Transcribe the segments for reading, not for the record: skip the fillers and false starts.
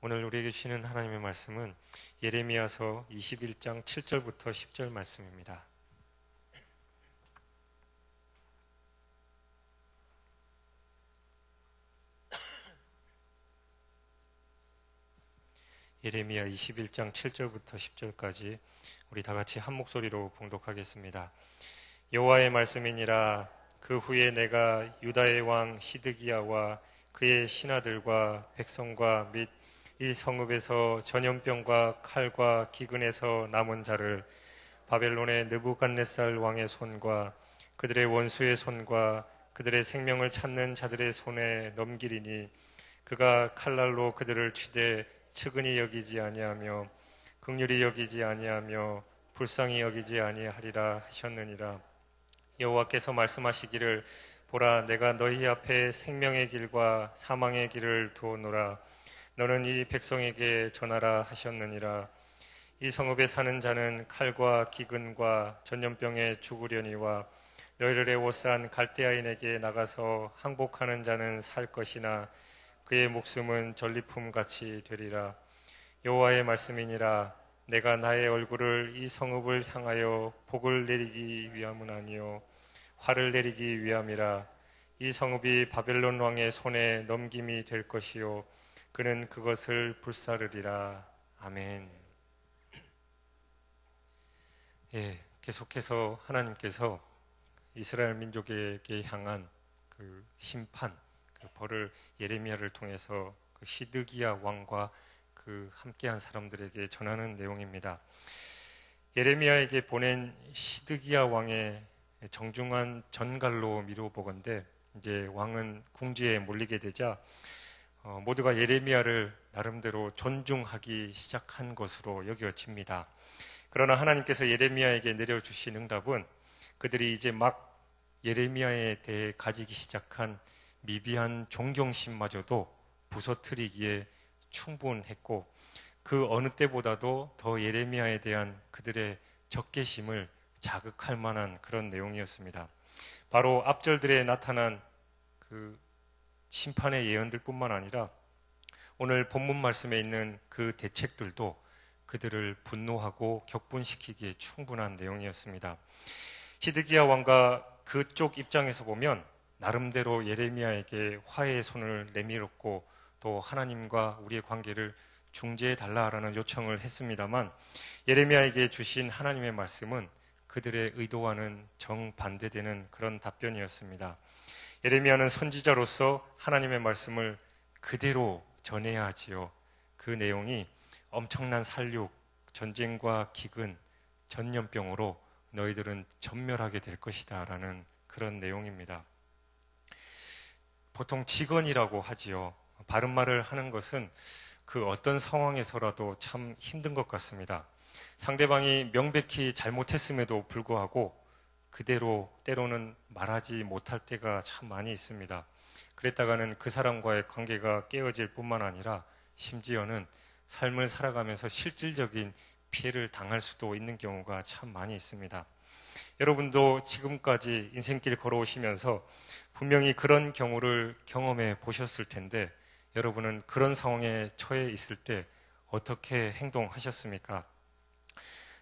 오늘 우리에게 주시는 하나님의 말씀은 예레미야서 21장 7절부터 10절 말씀입니다. 예레미야 21장 7절부터 10절까지 우리 다 같이 한 목소리로 봉독하겠습니다. 여호와의 말씀이니라. 그 후에 내가 유다의 왕 시드기야와 그의 신하들과 백성과 및 이 성읍에서 전염병과 칼과 기근에서 남은 자를 바벨론의 느부갓네살 왕의 손과 그들의 원수의 손과 그들의 생명을 찾는 자들의 손에 넘기리니 그가 칼날로 그들을 치되 측은히 여기지 아니하며 긍휼히 여기지 아니하며 불쌍히 여기지 아니하리라 하셨느니라. 여호와께서 말씀하시기를 보라, 내가 너희 앞에 생명의 길과 사망의 길을 두었노라. 너는 이 백성에게 전하라 하셨느니라. 이 성읍에 사는 자는 칼과 기근과 전염병에 죽으려니와 너희를 애워싼 갈대아인에게 나가서 항복하는 자는 살 것이나 그의 목숨은 전리품같이 되리라. 여호와의 말씀이니라. 내가 나의 얼굴을 이 성읍을 향하여 복을 내리기 위함은 아니요 화를 내리기 위함이라. 이 성읍이 바벨론 왕의 손에 넘김이 될 것이요 그는 그것을 불사르리라. 아멘. 계속해서 하나님께서 이스라엘 민족에게 향한 그 심판, 그 벌을 예레미야를 통해서 그 시드기야 왕과 그 함께한 사람들에게 전하는 내용입니다. 예레미야에게 보낸 시드기야 왕의 정중한 전갈로 미루어보건대 이제 왕은 궁지에 몰리게 되자 모두가 예레미야를 나름대로 존중하기 시작한 것으로 여겨집니다. 그러나 하나님께서 예레미야에게 내려주신 응답은 그들이 이제 막 예레미야에 대해 가지기 시작한 미비한 존경심마저도 부서뜨리기에 충분했고 그 어느 때보다도 더 예레미야에 대한 그들의 적개심을 자극할 만한 그런 내용이었습니다. 바로 앞절들에 나타난 그 심판의 예언들 뿐만 아니라 오늘 본문 말씀에 있는 그 대책들도 그들을 분노하고 격분시키기에 충분한 내용이었습니다. 시드기야 왕과 그쪽 입장에서 보면 나름대로 예레미야에게 화해의 손을 내밀었고 또 하나님과 우리의 관계를 중재해달라라는 요청을 했습니다만 예레미야에게 주신 하나님의 말씀은 그들의 의도와는 정반대되는 그런 답변이었습니다. 예레미야는 선지자로서 하나님의 말씀을 그대로 전해야 하지요. 그 내용이 엄청난 살육, 전쟁과 기근, 전염병으로 너희들은 전멸하게 될 것이다 라는 그런 내용입니다. 보통 직언이라고 하지요. 바른 말을 하는 것은 그 어떤 상황에서라도 참 힘든 것 같습니다. 상대방이 명백히 잘못했음에도 불구하고 그대로 때로는 말하지 못할 때가 참 많이 있습니다. 그랬다가는 그 사람과의 관계가 깨어질 뿐만 아니라 심지어는 삶을 살아가면서 실질적인 피해를 당할 수도 있는 경우가 참 많이 있습니다. 여러분도 지금까지 인생길 걸어오시면서 분명히 그런 경우를 경험해 보셨을 텐데 여러분은 그런 상황에 처해 있을 때 어떻게 행동하셨습니까?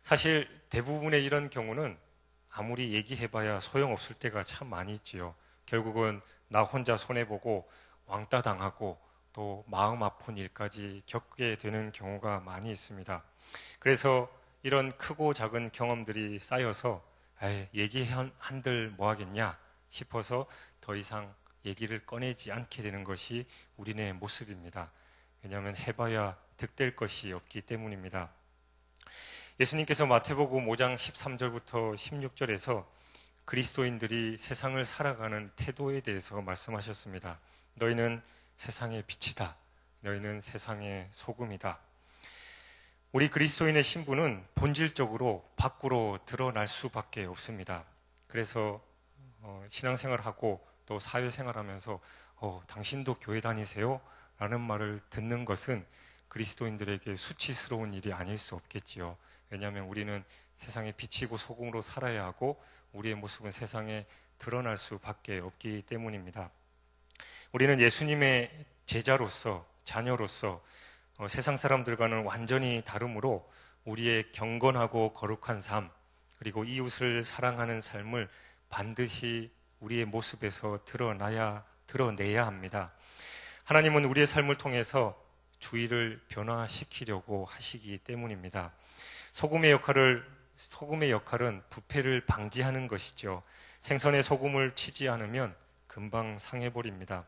사실 대부분의 이런 경우는 아무리 얘기해봐야 소용없을 때가 참 많이 있지요. 결국은 나 혼자 손해보고 왕따 당하고 또 마음 아픈 일까지 겪게 되는 경우가 많이 있습니다. 그래서 이런 크고 작은 경험들이 쌓여서 얘기한들 뭐하겠냐 싶어서 더 이상 얘기를 꺼내지 않게 되는 것이 우리네 모습입니다. 왜냐하면 해봐야 득될 것이 없기 때문입니다. 예수님께서 마태복음 5장 13절부터 16절에서 그리스도인들이 세상을 살아가는 태도에 대해서 말씀하셨습니다. 너희는 세상의 빛이다. 너희는 세상의 소금이다. 우리 그리스도인의 신분은 본질적으로 밖으로 드러날 수밖에 없습니다. 그래서 신앙생활하고 또 사회생활하면서 당신도 교회 다니세요? 라는 말을 듣는 것은 그리스도인들에게 수치스러운 일이 아닐 수 없겠지요. 왜냐하면 우리는 세상의 빛이고 소금으로 살아야 하고 우리의 모습은 세상에 드러날 수밖에 없기 때문입니다. 우리는 예수님의 제자로서, 자녀로서 세상 사람들과는 완전히 다르므로 우리의 경건하고 거룩한 삶, 그리고 이웃을 사랑하는 삶을 반드시 우리의 모습에서 드러내야 합니다. 하나님은 우리의 삶을 통해서 주위를 변화시키려고 하시기 때문입니다. 소금의 역할은 부패를 방지하는 것이죠. 생선에 소금을 치지 않으면 금방 상해버립니다.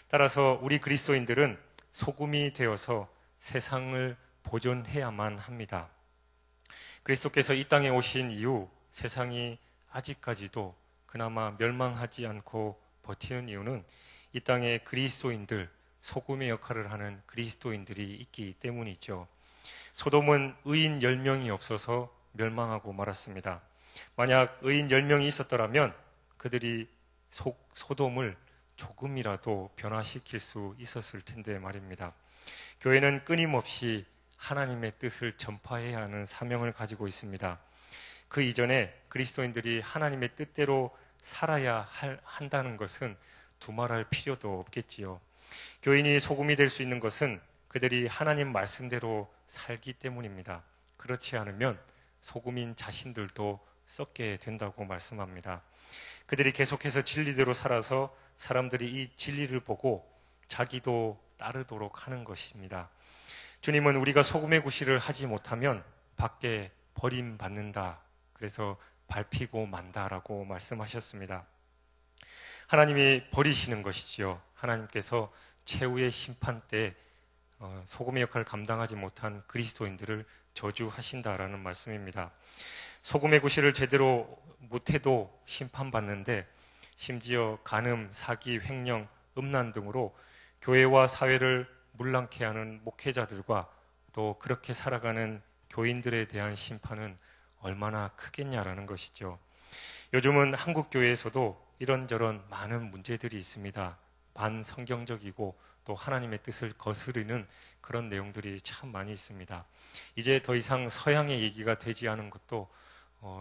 따라서 우리 그리스도인들은 소금이 되어서 세상을 보존해야만 합니다. 그리스도께서 이 땅에 오신 이후 세상이 아직까지도 그나마 멸망하지 않고 버티는 이유는 이 땅에 그리스도인들, 소금의 역할을 하는 그리스도인들이 있기 때문이죠. 소돔은 의인 10명이 없어서 멸망하고 말았습니다. 만약 의인 10명이 있었더라면 그들이 소돔을 조금이라도 변화시킬 수 있었을 텐데 말입니다. 교회는 끊임없이 하나님의 뜻을 전파해야 하는 사명을 가지고 있습니다. 그 이전에 그리스도인들이 하나님의 뜻대로 살아야 한다는 것은 두말할 필요도 없겠지요. 교인이 소금이 될 수 있는 것은 그들이 하나님 말씀대로 살기 때문입니다. 그렇지 않으면 소금인 자신들도 썩게 된다고 말씀합니다. 그들이 계속해서 진리대로 살아서 사람들이 이 진리를 보고 자기도 따르도록 하는 것입니다. 주님은 우리가 소금의 구실을 하지 못하면 밖에 버림받는다. 그래서 밟히고 만다라고 말씀하셨습니다. 하나님이 버리시는 것이지요. 하나님께서 최후의 심판 때 소금의 역할을 감당하지 못한 그리스도인들을 저주하신다라는 말씀입니다. 소금의 구실을 제대로 못해도 심판받는데 심지어 간음, 사기, 횡령, 음란 등으로 교회와 사회를 물랑케 하는 목회자들과 또 그렇게 살아가는 교인들에 대한 심판은 얼마나 크겠냐라는 것이죠. 요즘은 한국 교회에서도 이런저런 많은 문제들이 있습니다. 반성경적이고 또 하나님의 뜻을 거스르는 그런 내용들이 참 많이 있습니다. 이제 더 이상 서양의 얘기가 되지 않은 것도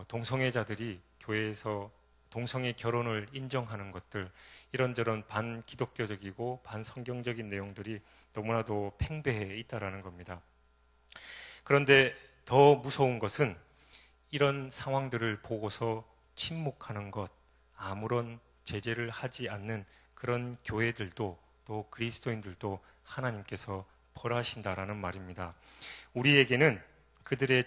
동성애자들이 교회에서 동성애 결혼을 인정하는 것들, 이런저런 반기독교적이고 반성경적인 내용들이 너무나도 팽배해 있다라는 겁니다. 그런데 더 무서운 것은 이런 상황들을 보고서 침묵하는 것, 아무런 제재를 하지 않는 그런 교회들도 또 그리스도인들도 하나님께서 벌하신다라는 말입니다. 우리에게는 그들의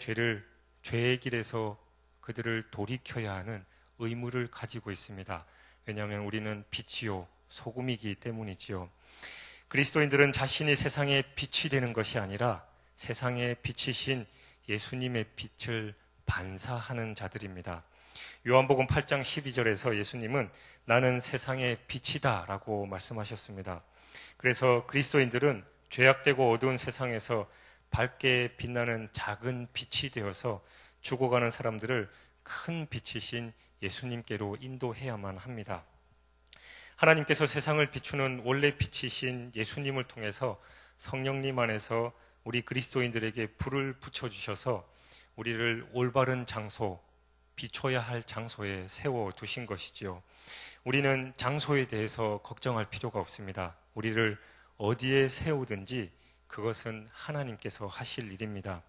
죄의 길에서 그들을 돌이켜야 하는 의무를 가지고 있습니다. 왜냐하면 우리는 빛이요 소금이기 때문이지요. 그리스도인들은 자신이 세상의 빛이 되는 것이 아니라 세상의 빛이신 예수님의 빛을 반사하는 자들입니다. 요한복음 8장 12절에서 예수님은 나는 세상의 빛이다 라고 말씀하셨습니다. 그래서 그리스도인들은 죄악되고 어두운 세상에서 밝게 빛나는 작은 빛이 되어서 죽어가는 사람들을 큰 빛이신 예수님께로 인도해야만 합니다. 하나님께서 세상을 비추는 원래 빛이신 예수님을 통해서 성령님 안에서 우리 그리스도인들에게 불을 붙여주셔서 우리를 올바른 장소, 비춰야 할 장소에 세워두신 것이지요. 우리는 장소에 대해서 걱정할 필요가 없습니다. 우리를 어디에 세우든지 그것은 하나님께서 하실 일입니다.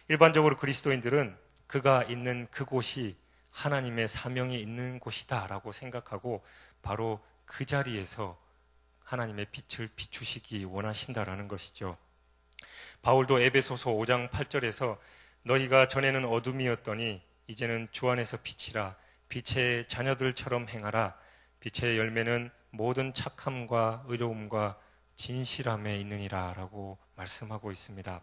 일반적으로 그리스도인들은 그가 있는 그곳이 하나님의 사명이 있는 곳이다 라고 생각하고 바로 그 자리에서 하나님의 빛을 비추시기 원하신다라는 것이죠. 바울도 에베소서 5장 8절에서 너희가 전에는 어둠이었더니 이제는 주 안에서 빛이라 빛의 자녀들처럼 행하라 빛의 열매는 모든 착함과 의로움과 진실함에 있느니라 라고 말씀하고 있습니다.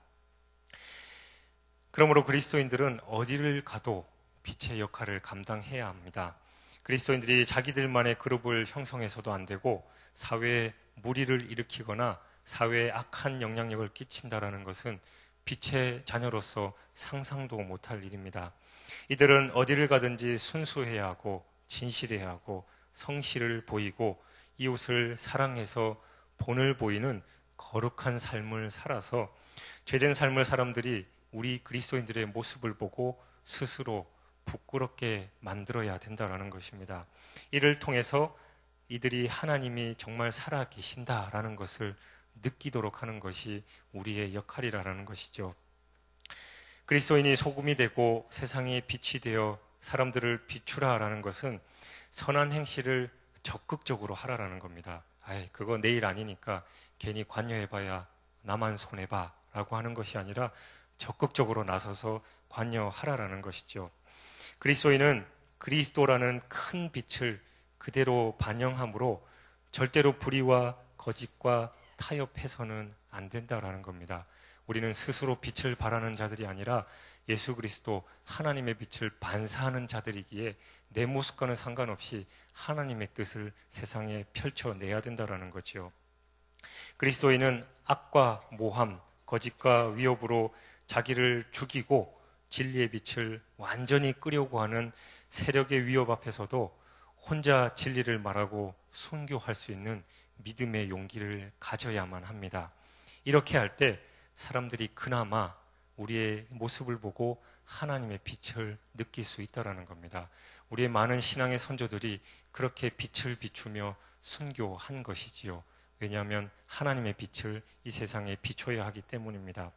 그러므로 그리스도인들은 어디를 가도 빛의 역할을 감당해야 합니다. 그리스도인들이 자기들만의 그룹을 형성해서도 안 되고 사회에 무리를 일으키거나 사회에 악한 영향력을 끼친다라는 것은 빛의 자녀로서 상상도 못할 일입니다. 이들은 어디를 가든지 순수해야 하고 진실해야 하고 성실을 보이고 이웃을 사랑해서 본을 보이는 거룩한 삶을 살아서 죄된 삶을 사람들이 우리 그리스도인들의 모습을 보고 스스로 부끄럽게 만들어야 된다는 것입니다. 이를 통해서 이들이 하나님이 정말 살아 계신다라는 것을 느끼도록 하는 것이 우리의 역할이라는 것이죠. 그리스도인이 소금이 되고 세상의 빛이 되어 사람들을 비추라라는 것은 선한 행실을 적극적으로 하라라는 겁니다. 그거 내일 아니니까 괜히 관여해봐야 나만 손해봐 라고 하는 것이 아니라 적극적으로 나서서 관여하라라는 것이죠. 그리스도인은 그리스도라는 큰 빛을 그대로 반영함으로 절대로 불의와 거짓과 타협해서는 안 된다라는 겁니다. 우리는 스스로 빛을 발하는 자들이 아니라 예수 그리스도 하나님의 빛을 반사하는 자들이기에 내 모습과는 상관없이 하나님의 뜻을 세상에 펼쳐내야 된다라는 거죠. 그리스도인은 악과 모함, 거짓과 위협으로 자기를 죽이고 진리의 빛을 완전히 끄려고 하는 세력의 위협 앞에서도 혼자 진리를 말하고 순교할 수 있는 믿음의 용기를 가져야만 합니다. 이렇게 할 때 사람들이 그나마 우리의 모습을 보고 하나님의 빛을 느낄 수 있다는 겁니다. 우리의 많은 신앙의 선조들이 그렇게 빛을 비추며 순교한 것이지요. 왜냐하면 하나님의 빛을 이 세상에 비춰야 하기 때문입니다.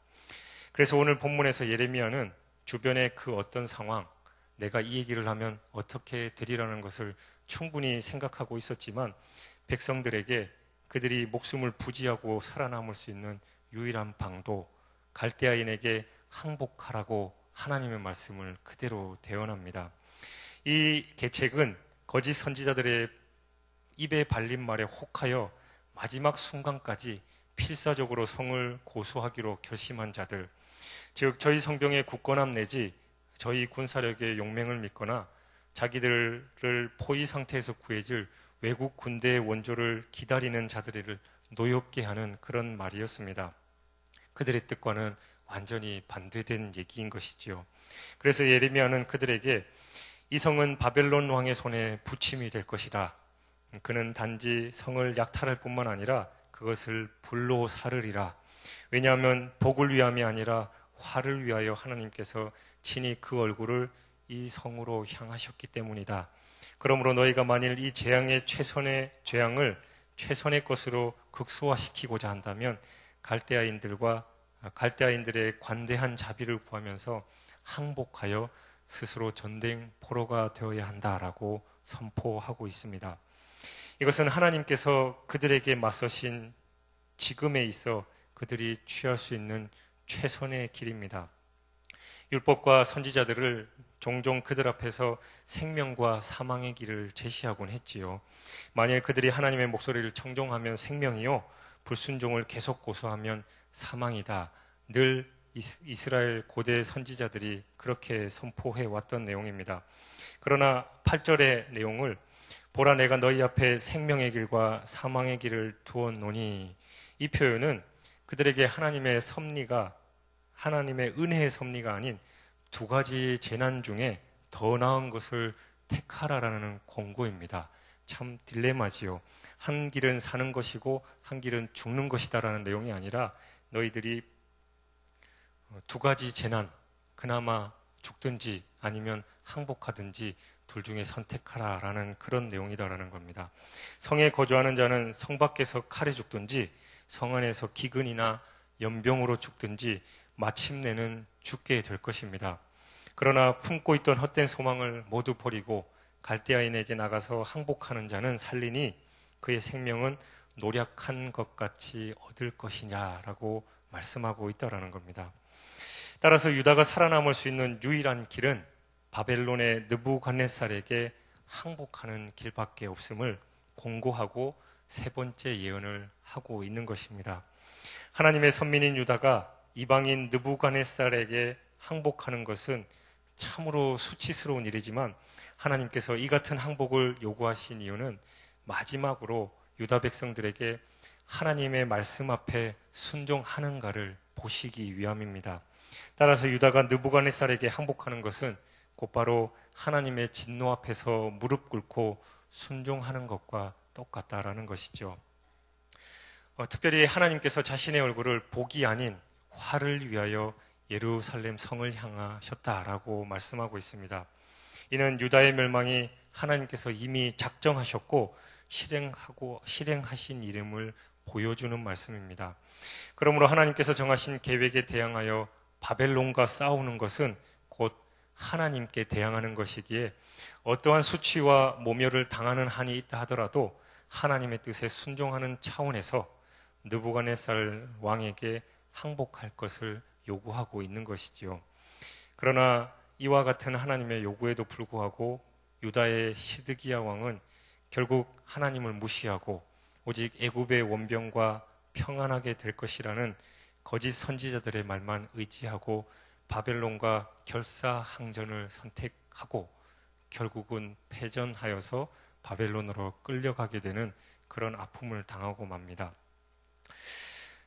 그래서 오늘 본문에서 예레미야는 주변의 그 어떤 상황, 내가 이 얘기를 하면 어떻게 되리라는 것을 충분히 생각하고 있었지만 백성들에게 그들이 목숨을 부지하고 살아남을 수 있는 유일한 방도 갈대아인에게 항복하라고 하나님의 말씀을 그대로 대언합니다. 이 계책은 거짓 선지자들의 입에 발린 말에 혹하여 마지막 순간까지 필사적으로 성을 고수하기로 결심한 자들, 즉 저희 성병의 굳건함 내지 저희 군사력의 용맹을 믿거나 자기들을 포위 상태에서 구해줄 외국 군대의 원조를 기다리는 자들을 노엽게 하는 그런 말이었습니다. 그들의 뜻과는 완전히 반대된 얘기인 것이지요. 그래서 예레미야는 그들에게 이 성은 바벨론 왕의 손에 부침이 될 것이다. 그는 단지 성을 약탈할 뿐만 아니라 그것을 불로 사르리라. 왜냐하면 복을 위함이 아니라 화를 위하여 하나님께서 친히 그 얼굴을 이 성으로 향하셨기 때문이다. 그러므로 너희가 만일 이 재앙의 최선의 재앙을 최선의 것으로 극소화시키고자 한다면 갈대아인들의 관대한 자비를 구하면서 항복하여 스스로 전쟁 포로가 되어야 한다라고 선포하고 있습니다. 이것은 하나님께서 그들에게 맞서신 지금에 있어 그들이 취할 수 있는 최선의 길입니다. 율법과 선지자들을 종종 그들 앞에서 생명과 사망의 길을 제시하곤 했지요. 만일 그들이 하나님의 목소리를 청종하면 생명이요, 불순종을 계속 고수하면 사망이다. 늘 이스라엘 고대 선지자들이 그렇게 선포해 왔던 내용입니다. 그러나 8절의 내용을 보라 내가 너희 앞에 생명의 길과 사망의 길을 두었노니, 이 표현은 그들에게 하나님의 섭리가, 하나님의 은혜의 섭리가 아닌 두 가지 재난 중에 더 나은 것을 택하라라는 권고입니다. 참 딜레마지요. 한 길은 사는 것이고 한 길은 죽는 것이다라는 내용이 아니라 너희들이 두 가지 재난, 그나마 죽든지 아니면 항복하든지 둘 중에 선택하라라는 그런 내용이다라는 겁니다. 성에 거주하는 자는 성 밖에서 칼에 죽든지 성 안에서 기근이나 연병으로 죽든지 마침내는 죽게 될 것입니다. 그러나 품고 있던 헛된 소망을 모두 버리고 갈대아인에게 나가서 항복하는 자는 살리니 그의 생명은 노력한 것 같이 얻을 것이냐라고 말씀하고 있다라는 겁니다. 따라서 유다가 살아남을 수 있는 유일한 길은 바벨론의 느부갓네살에게 항복하는 길밖에 없음을 공고하고 세 번째 예언을 하고 있는 것입니다. 하나님의 선민인 유다가 이방인 느부갓네살에게 항복하는 것은 참으로 수치스러운 일이지만 하나님께서 이 같은 항복을 요구하신 이유는 마지막으로 유다 백성들에게 하나님의 말씀 앞에 순종하는가를 보시기 위함입니다. 따라서 유다가 느부갓네살에게 항복하는 것은 곧바로 하나님의 진노 앞에서 무릎 꿇고 순종하는 것과 똑같다라는 것이죠. 특별히 하나님께서 자신의 얼굴을 복이 아닌 화를 위하여 예루살렘 성을 향하셨다라고 말씀하고 있습니다. 이는 유다의 멸망이 하나님께서 이미 작정하셨고 실행하신 이름을 보여주는 말씀입니다. 그러므로 하나님께서 정하신 계획에 대항하여 바벨론과 싸우는 것은 곧 하나님께 대항하는 것이기에 어떠한 수치와 모멸을 당하는 한이 있다 하더라도 하나님의 뜻에 순종하는 차원에서 느부갓네살 왕에게 항복할 것을 요구하고 있는 것이지요. 그러나 이와 같은 하나님의 요구에도 불구하고 유다의 시드기야 왕은 결국 하나님을 무시하고 오직 애굽의 원병과 평안하게 될 것이라는 거짓 선지자들의 말만 의지하고 바벨론과 결사항전을 선택하고 결국은 패전하여서 바벨론으로 끌려가게 되는 그런 아픔을 당하고 맙니다.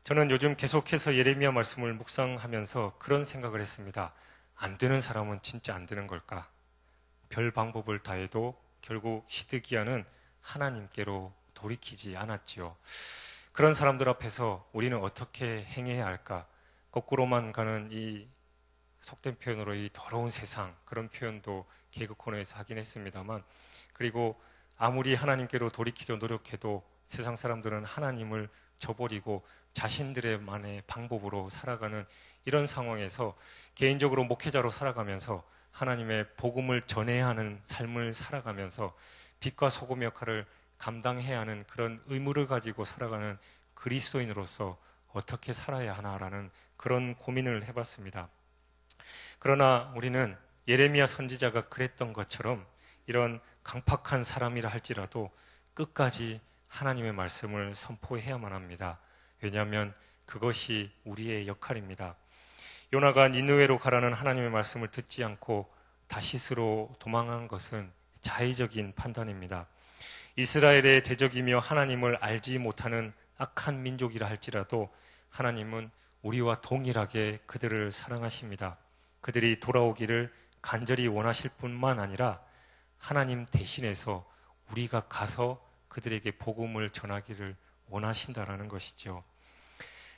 저는 요즘 계속해서 예레미야 말씀을 묵상하면서 그런 생각을 했습니다. 안 되는 사람은 진짜 안 되는 걸까? 별 방법을 다해도 결국 시드기야는 하나님께로 돌이키지 않았지요. 그런 사람들 앞에서 우리는 어떻게 행해야 할까? 거꾸로만 가는 이 속된 표현으로 이 더러운 세상, 그런 표현도 개그 코너에서 하긴 했습니다만, 그리고 아무리 하나님께로 돌이키려 노력해도 세상 사람들은 하나님을 저버리고 자신들의만의 방법으로 살아가는 이런 상황에서 개인적으로 목회자로 살아가면서 하나님의 복음을 전해야 하는 삶을 살아가면서 빛과 소금 역할을 감당해야 하는 그런 의무를 가지고 살아가는 그리스도인으로서 어떻게 살아야 하나라는 그런 고민을 해봤습니다. 그러나 우리는 예레미야 선지자가 그랬던 것처럼 이런 강팍한 사람이라 할지라도 끝까지 하나님의 말씀을 선포해야만 합니다. 왜냐하면 그것이 우리의 역할입니다. 요나가 니느웨로 가라는 하나님의 말씀을 듣지 않고 다시스로 도망한 것은 자의적인 판단입니다. 이스라엘의 대적이며 하나님을 알지 못하는 악한 민족이라 할지라도 하나님은 우리와 동일하게 그들을 사랑하십니다. 그들이 돌아오기를 간절히 원하실 뿐만 아니라 하나님 대신해서 우리가 가서 그들에게 복음을 전하기를 원하신다라는 것이죠.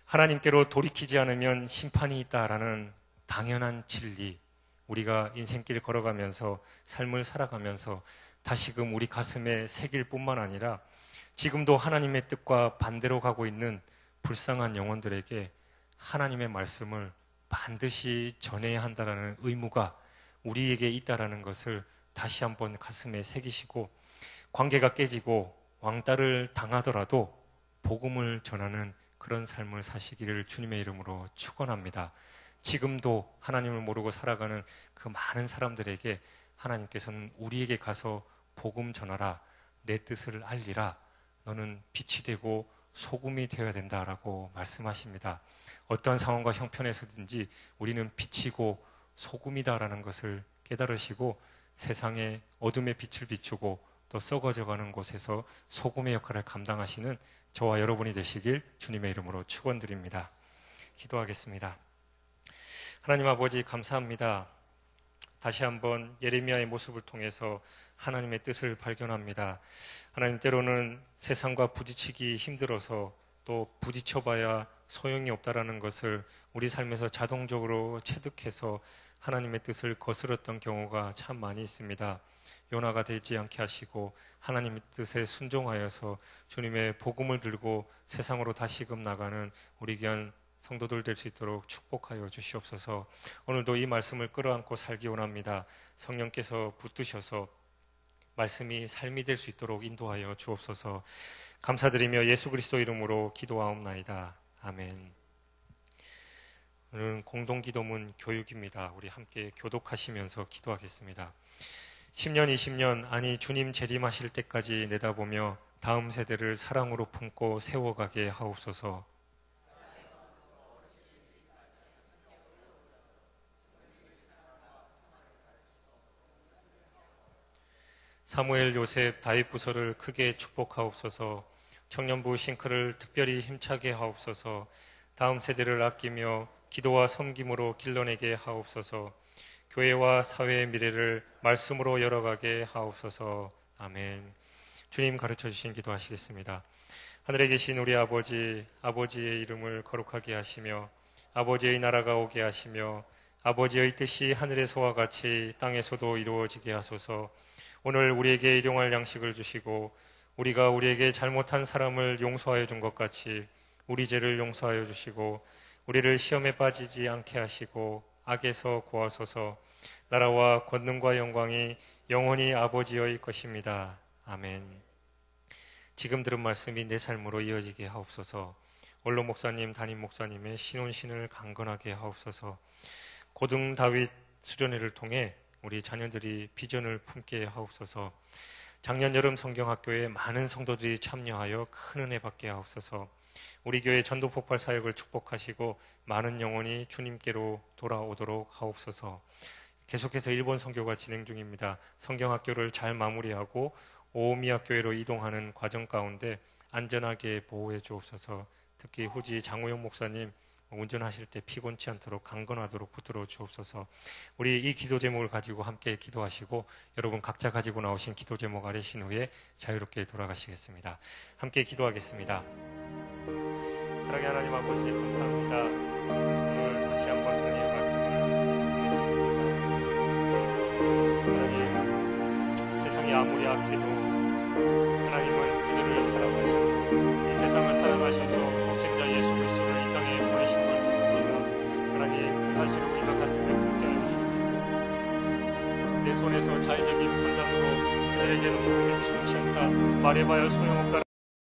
하나님께로 돌이키지 않으면 심판이 있다라는 당연한 진리, 우리가 인생길 걸어가면서 삶을 살아가면서 다시금 우리 가슴에 새길 뿐만 아니라 지금도 하나님의 뜻과 반대로 가고 있는 불쌍한 영혼들에게 하나님의 말씀을 반드시 전해야 한다는 의무가 우리에게 있다는 것을 다시 한번 가슴에 새기시고, 관계가 깨지고 왕따를 당하더라도 복음을 전하는 그런 삶을 사시기를 주님의 이름으로 축원합니다. 지금도 하나님을 모르고 살아가는 그 많은 사람들에게 하나님께서는 우리에게 가서 복음 전하라, 내 뜻을 알리라, 너는 빛이 되고 소금이 되어야 된다라고 말씀하십니다. 어떠한 상황과 형편에서든지 우리는 빛이고 소금이다라는 것을 깨달으시고 세상에 어둠의 빛을 비추고 또 썩어져가는 곳에서 소금의 역할을 감당하시는 저와 여러분이 되시길 주님의 이름으로 축원드립니다. 기도하겠습니다. 하나님 아버지 감사합니다. 다시 한번 예레미야의 모습을 통해서 하나님의 뜻을 발견합니다. 하나님, 때로는 세상과 부딪히기 힘들어서 또 부딪혀봐야 소용이 없다라는 것을 우리 삶에서 자동적으로 체득해서 하나님의 뜻을 거스렀던 경우가 참 많이 있습니다. 요나가 되지 않게 하시고 하나님의 뜻에 순종하여서 주님의 복음을 들고 세상으로 다시금 나가는 우리 귀한 성도들 될 수 있도록 축복하여 주시옵소서. 오늘도 이 말씀을 끌어안고 살기 원합니다. 성령께서 붙드셔서 말씀이 삶이 될 수 있도록 인도하여 주옵소서. 감사드리며 예수 그리스도 이름으로 기도하옵나이다. 아멘. 오늘은 공동기도문 교육입니다. 우리 함께 교독하시면서 기도하겠습니다. 10년, 20년, 아니 주님 재림하실 때까지 내다보며 다음 세대를 사랑으로 품고 세워가게 하옵소서. 사무엘, 요셉, 다윗 부서를 크게 축복하옵소서. 청년부 싱크를 특별히 힘차게 하옵소서. 다음 세대를 아끼며 기도와 섬김으로 길러내게 하옵소서. 교회와 사회의 미래를 말씀으로 열어가게 하옵소서. 아멘. 주님 가르쳐 주신 기도하시겠습니다. 하늘에 계신 우리 아버지, 아버지의 이름을 거룩하게 하시며 아버지의 나라가 오게 하시며 아버지의 뜻이 하늘에서와 같이 땅에서도 이루어지게 하소서. 오늘 우리에게 일용할 양식을 주시고 우리가 우리에게 잘못한 사람을 용서하여 준 것 같이 우리 죄를 용서하여 주시고 우리를 시험에 빠지지 않게 하시고 악에서 구하소서. 나라와 권능과 영광이 영원히 아버지의 것입니다. 아멘. 지금 들은 말씀이 내 삶으로 이어지게 하옵소서. 원로 목사님, 담임 목사님의 신혼신을 강건하게 하옵소서. 고등 다윗 수련회를 통해 우리 자녀들이 비전을 품게 하옵소서. 작년 여름 성경학교에 많은 성도들이 참여하여 큰 은혜 받게 하옵소서. 우리 교회 전도 폭발 사역을 축복하시고 많은 영혼이 주님께로 돌아오도록 하옵소서. 계속해서 일본 선교가 진행 중입니다. 성경학교를 잘 마무리하고 오미야 교회로 이동하는 과정 가운데 안전하게 보호해 주옵소서. 특히 후지 장우영 목사님 운전하실 때 피곤치 않도록 강건하도록 붙들어 주옵소서. 우리 이 기도 제목을 가지고 함께 기도하시고 여러분 각자 가지고 나오신 기도 제목 아뢰신 후에 자유롭게 돌아가시겠습니다. 함께 기도하겠습니다. 사랑의 하나님 아버지 감사합니다. 오늘 다시 한번 하나님의 말씀을 말씀해 주십니다. 하나님, 세상이 아무리 악해도 하나님은 그들을 사랑하시고 이 세상을 사랑하셔서 독생자 예수 그리스도를 이 땅에 보내신 걸 믿습니다. 하나님, 그 사실을 우리가 가슴에 품게 하여 주십시오. 내 손에서 자의적인 판단으로 그들에게는 도움이 필요치 않다, 말해봐야 소용없다.